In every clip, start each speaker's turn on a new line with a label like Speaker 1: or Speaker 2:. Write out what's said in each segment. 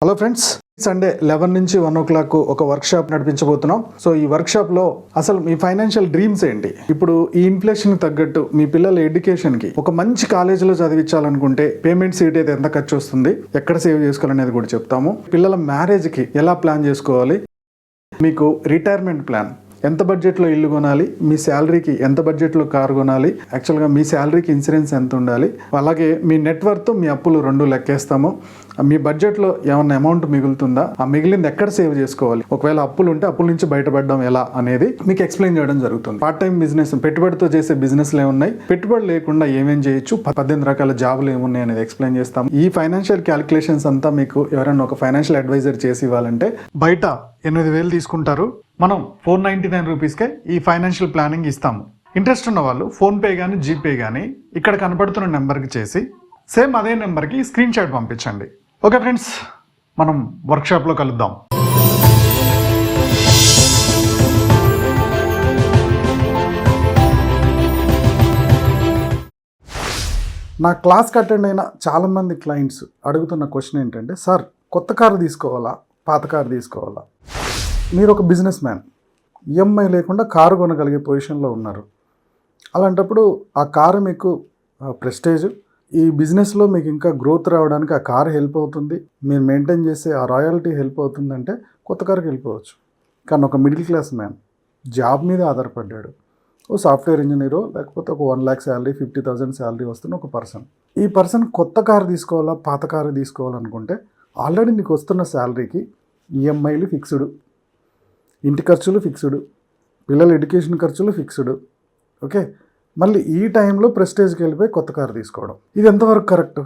Speaker 1: Hello friends, Sunday 11 నుంచి 1 o'clock ఒక workshop నడిపించబోతున్నాం. So ఈ వర్క్షాప్లో అసలు మీ ఫైనాన్షియల్ డ్రీమ్స్ ఏంటి, ఇప్పుడు ఈ ఇన్ఫ్లేషన్కి తగ్గట్టు మీ పిల్లల ఎడ్యుకేషన్కి ఒక మంచి కాలేజీలో చదివించాలనుకుంటే పేమెంట్ సీట్ అయితే ఎంత ఖర్చు వస్తుంది, ఎక్కడ సేవ్ చేసుకోవాలనేది కూడా చెప్తాము. పిల్లల మ్యారేజ్కి ఎలా ప్లాన్ చేసుకోవాలి, మీకు రిటైర్మెంట్ ప్లాన్, ఎంత బడ్జెట్లో ఇల్లు కొనాలి, మీ శాలరీకి ఎంత బడ్జెట్లో కారు కొనాలి, యాక్చువల్గా మీ శాలరీకి ఇన్సూరెన్స్ ఎంత ఉండాలి, అలాగే మీ నెట్వర్త్ మీ అప్పులు రెండు లెక్కేస్తాము. మీ బడ్జెట్లో ఏమన్నా అమౌంట్ మిగులుతుందా, ఆ మిగిలింది ఎక్కడ సేవ్ చేసుకోవాలి, ఒకవేళ అప్పులు ఉంటే అప్పుల నుంచి బయటపడడం ఎలా అనేది మీకు ఎక్స్ప్లెయిన్ చేయడం జరుగుతుంది. పార్ట్ టైం బిజినెస్, పెట్టుబడితో చేసే బిజినెస్లు ఏమున్నాయి, పెట్టుబడి లేకుండా ఏమేం చేయొచ్చు, 18 రకాల జాబులు ఏమున్నాయి అనేది ఎక్స్ప్లెయిన్ చేస్తాము. ఈ ఫైనాన్షియల్ క్యాలిక్యులేషన్స్ అంతా మీకు ఎవరైనా ఒక ఫైనాన్షియల్ అడ్వైజర్ చేసి ఇవ్వాలంటే బయట 8,000 తీసుకుంటారు, మనం 499 రూపీస్కే ఈ ఫైనాన్షియల్ ప్లానింగ్ ఇస్తాము. ఇంట్రెస్ట్ ఉన్న వాళ్ళు ఫోన్పే కానీ జీపే కానీ ఇక్కడ కనపడుతున్న నెంబర్కి చేసి సేమ్ అదే నెంబర్కి స్క్రీన్ షాట్ పంపించండి. ఓకే ఫ్రెండ్స్, మనం వర్క్షాప్లో కలుద్దాం. నా క్లాస్కి అటెండ్ అయిన చాలామంది క్లయింట్స్ అడుగుతున్న క్వశ్చన్ ఏంటంటే, సార్ కొత్త కారు తీసుకోవాలా, పాత కారు తీసుకోవాలా? మీరు ఒక బిజినెస్ మ్యాన్, ఈఎంఐ లేకుండా కారు కొనగలిగే పొజిషన్లో ఉన్నారు. అలాంటప్పుడు ఆ కారు మీకు ప్రెస్టేజ్, ఈ బిజినెస్లో మీకు ఇంకా గ్రోత్ రావడానికి ఆ కారు హెల్ప్ అవుతుంది, మీరు మెయింటైన్ చేసే ఆ రాయల్టీ హెల్ప్ అవుతుందంటే కొత్త కారుకి వెళ్ళిపోవచ్చు. కానీ ఒక మిడిల్ క్లాస్ మ్యాన్ జాబ్ మీద ఆధారపడ్డాడు, ఓ సాఫ్ట్వేర్ ఇంజనీరో లేకపోతే ఒక 1 lakh శాలరీ, 50,000 శాలరీ వస్తున్న ఒక పర్సన్, ఈ పర్సన్ కొత్త కారు తీసుకోవాలా పాత కారు తీసుకోవాలనుకుంటే ఆల్రెడీ నీకు వస్తున్న శాలరీకి ఈఎంఐలు ఫిక్స్డ్, ఇంటి ఖర్చులు ఫిక్స్డ్, పిల్లల ఎడ్యుకేషన్ ఖర్చులు ఫిక్స్డ్. ఓకే, మళ్ళీ ఈ టైంలో ప్రెస్టేజ్కి వెళ్ళిపోయి కొత్త కారు తీసుకోవడం, ఇది ఎంతవరకు కరెక్ట్?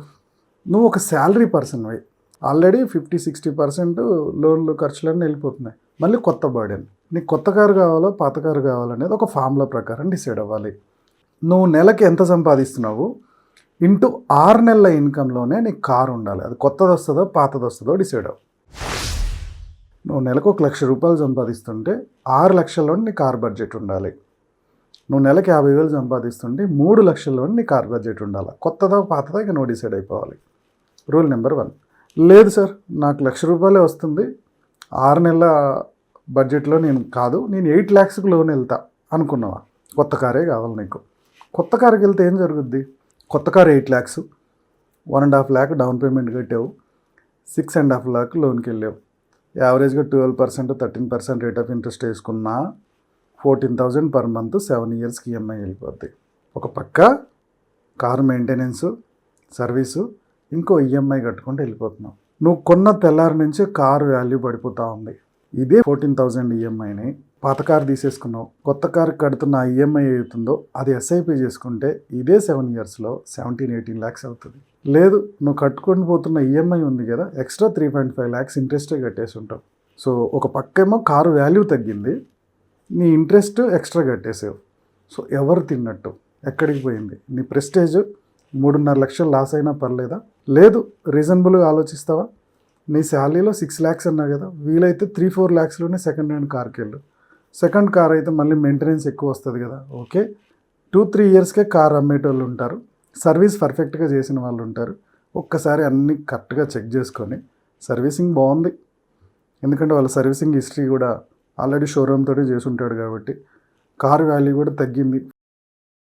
Speaker 1: నువ్వు ఒక శాలరీ పర్సన్ అవి ఆల్రెడీ 50-60% లోన్లు ఖర్చులన్నీ వెళ్ళిపోతున్నాయి, మళ్ళీ కొత్త బర్డెన్. నీకు కొత్త కారు కావాలో పాత కారు కావాలనేది ఒక ఫార్ములా ప్రకారం డిసైడ్ అవ్వాలి. నువ్వు నెలకి ఎంత సంపాదిస్తున్నావు ఇంటూ 6 నెలల ఇన్కంలోనే నీకు కారు ఉండాలి. అది కొత్తది వస్తుందో పాతది వస్తుందో డిసైడ్ అవ్వు. నువ్వు నెలకు 1,00,000 రూపాయలు సంపాదిస్తుంటే 6 లక్షల్లో నీ కార్ బడ్జెట్ ఉండాలి. నువ్వు నెలకి 50,000 సంపాదిస్తుంటే 3 లక్షల్లో నీ కార్ బడ్జెట్ ఉండాలి. కొత్తదా పాతదా ఇక నువ్వు డిసైడ్ అయిపోవాలి. Rule number 1. లేదు సార్, నాకు 1,00,000 రూపాయలే వస్తుంది, 6 నెలల బడ్జెట్లో నేను కాదు, నేను 8 lakhsకి లోన్ వెళ్తా అనుకున్నావా? కొత్త కారే కావాలి నీకు. కొత్త కారుకి వెళ్తే ఏం జరుగుద్ది? కొత్త car 8 lakhs, 1.5 lakh down payment కట్టావు, 6.5 lakh లోన్కి వెళ్ళావు, యావరేజ్గా 12% 13% రేట్ ఆఫ్ ఇంట్రెస్ట్ వేసుకున్నా 14,000 పర్ మంత్, 7 yearsకి ఈఎంఐ వెళ్ళిపోద్ది. ఒక పక్క కారు మెయింటెనెన్స్, సర్వీసు, ఇంకో ఈఎంఐ కట్టుకుంటూ వెళ్ళిపోతున్నావు. నువ్వు కొన్న తెల్లారి నుంచి కారు వాల్యూ పడిపోతూ ఉంది. ఇదే 14,000 ఈఎంఐని పాత కారు తీసేసుకున్నావు, కొత్త కారు కడుతున్న ఈఎంఐ అవుతుందో అది ఎస్ఐపి చేసుకుంటే ఇదే 7 yearsలో 17-18 lakhs అవుతుంది. లేదు, నువ్వు కట్టుకొని పోతున్న ఈఎంఐ ఉంది కదా, ఎక్స్ట్రా 3.5 lakhs ఇంట్రెస్టే కట్టేసి ఉంటావు. సో ఒక పక్కేమో కారు వాల్యూ తగ్గింది, నీ ఇంట్రెస్ట్ ఎక్స్ట్రా కట్టేసావు. సో ఎవరు తిన్నట్టు, ఎక్కడికి పోయింది నీ ప్రెస్టేజ్? 3.5 లక్షలు లాస్ అయినా పర్లేదా? లేదు, రీజనబుల్గా ఆలోచిస్తావా? నీ శాలరీలో 6 lakhs అన్నా కదా, వీలైతే 3-4 lakhsలోనే సెకండ్ హ్యాండ్ కార్కి వెళ్ళు. సెకండ్ కార్ అయితే మళ్ళీ మెయింటెనెన్స్ ఎక్కువ వస్తుంది కదా. ఓకే, 2-3 yearsకే కార్ అమ్మేటోళ్ళు ఉంటారు, సర్వీస్ పర్ఫెక్ట్గా చేసిన వాళ్ళు ఉంటారు. ఒక్కసారి అన్నీ కరెక్ట్గా చెక్ చేసుకొని, సర్వీసింగ్ బాగుంది, ఎందుకంటే వాళ్ళ సర్వీసింగ్ హిస్టరీ కూడా ఆల్రెడీ షోరూమ్ తోటి చేసి ఉంటాడు కాబట్టి కారు వాల్యూ కూడా తగ్గింది.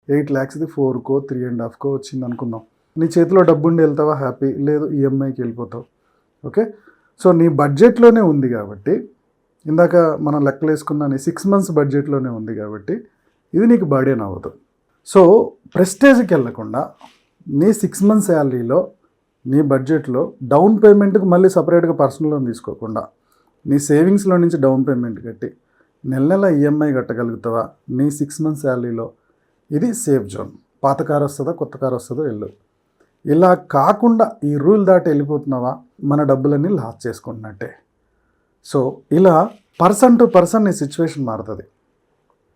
Speaker 1: 8 lakhsది 4కో 3.5కో వచ్చింది అనుకుందాం. నీ చేతిలో డబ్బు ఉండి వెళ్తావా? హ్యాపీ. లేదు, ఈఎంఐకి వెళ్ళిపోతావు. ఓకే, సో నీ బడ్జెట్లోనే ఉంది కాబట్టి, ఇందాక మనం లెక్కలు వేసుకున్న నీ 6 months బడ్జెట్లోనే ఉంది కాబట్టి ఇది నీకు బర్డెన్ అవ్వదు. సో ప్రెస్టేజ్కి వెళ్ళకుండా నీ 6 months శాలరీలో నీ బడ్జెట్లో డౌన్ పేమెంట్కి మళ్ళీ సపరేట్గా పర్సనల్ లోన్ తీసుకోకుండా నీ సేవింగ్స్లో నుంచి డౌన్ పేమెంట్ కట్టి నెల నెల ఈఎంఐ కట్టగలుగుతావా నీ 6 months శాలరీలో? ఇది సేఫ్ జోన్. పాత కారు వస్తుందా కొత్త కారు వస్తుందో వెళ్ళు. ఇలా కాకుండా ఈ రూల్ దాటి వెళ్ళిపోతున్నావా, మన డబ్బులన్నీ లాస్ చేసుకుంటున్నట్టే. సో ఇలా పర్సన్ టు పర్సన్ నీ సిచ్యువేషన్ మారుతుంది.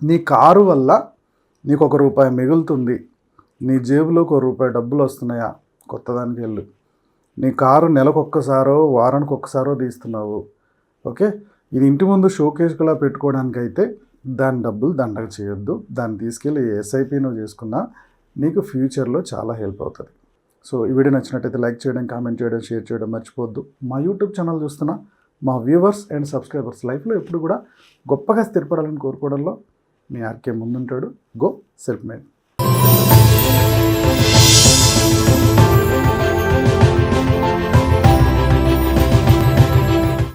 Speaker 1: నీ కారు వల్ల నీకు ₹1 మిగులుతుంది, నీ జేబులోకి ₹1 డబ్బులు వస్తున్నాయా, కొత్తదానికి వెళ్ళు. నీ కారు నెలకొక్కసారో వారానికి ఒక్కసారో తీస్తున్నావు, ఓకే, ఇది ఇంటి ముందు షోకేస్లా పెట్టుకోవడానికైతే దాని డబ్బులు దండగ చేయొద్దు. దాన్ని తీసుకెళ్ళి ఎస్ఐపి నువ్వు చేసుకున్నా నీకు ఫ్యూచర్లో చాలా హెల్ప్ అవుతుంది. సో ఈ వీడియో నచ్చినట్టయితే లైక్ చేయడం, కామెంట్ చేయడం, షేర్ చేయడం మర్చిపోవద్దు. మా యూట్యూబ్ ఛానల్ చూస్తున్న మా వ్యూవర్స్ అండ్ సబ్స్క్రైబర్స్ లైఫ్లో ఎప్పుడు కూడా గొప్పగా స్థిరపడాలని కోరుకోవడంలో మీ ఆర్కే ముందుంటాడు. Go self made.